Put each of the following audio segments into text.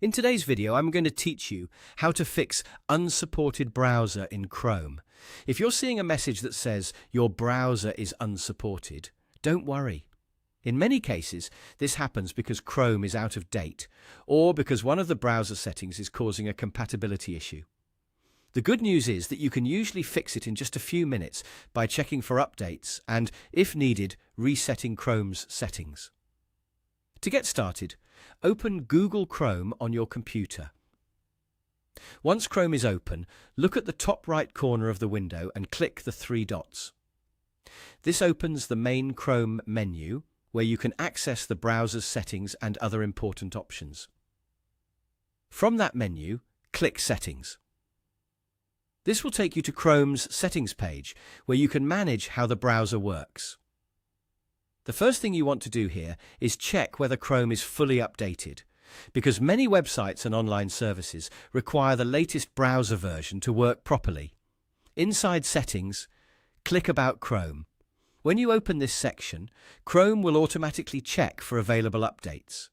In today's video, I'm going to teach you how to fix unsupported browser in Chrome. If you're seeing a message that says your browser is unsupported, don't worry. In many cases, this happens because Chrome is out of date or because one of the browser settings is causing a compatibility issue. The good news is that you can usually fix it in just a few minutes by checking for updates and, if needed, resetting Chrome's settings. To get started, open Google Chrome on your computer. Once Chrome is open, look at the top right corner of the window and click the three dots. This opens the main Chrome menu, where you can access the browser's settings and other important options. From that menu, click Settings. This will take you to Chrome's settings page, where you can manage how the browser works. The first thing you want to do here is check whether Chrome is fully updated, because many websites and online services require the latest browser version to work properly. Inside Settings, click About Chrome. When you open this section, Chrome will automatically check for available updates.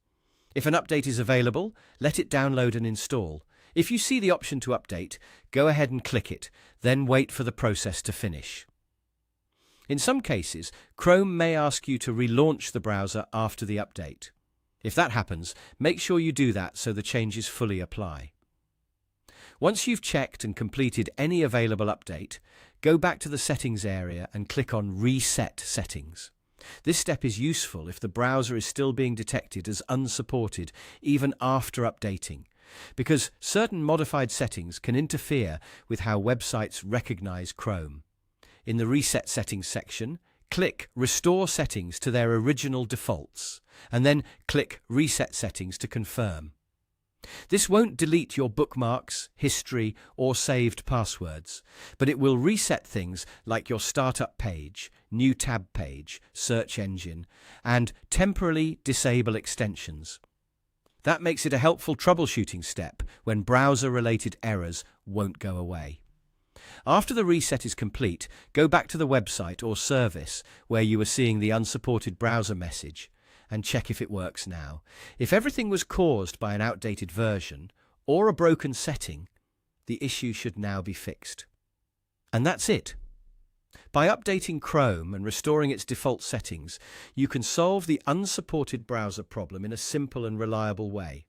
If an update is available, let it download and install. If you see the option to update, go ahead and click it, then wait for the process to finish. In some cases, Chrome may ask you to relaunch the browser after the update. If that happens, make sure you do that so the changes fully apply. Once you've checked and completed any available update, go back to the Settings area and click on Reset Settings. This step is useful if the browser is still being detected as unsupported even after updating, because certain modified settings can interfere with how websites recognize Chrome. In the Reset Settings section, click Restore Settings to their original defaults, and then click Reset Settings to confirm. This won't delete your bookmarks, history, or saved passwords, but it will reset things like your startup page, new tab page, search engine, and temporarily disable extensions. That makes it a helpful troubleshooting step when browser-related errors won't go away. After the reset is complete, go back to the website or service where you were seeing the unsupported browser message and check if it works now. If everything was caused by an outdated version or a broken setting, the issue should now be fixed. And that's it. By updating Chrome and restoring its default settings, you can solve the unsupported browser problem in a simple and reliable way.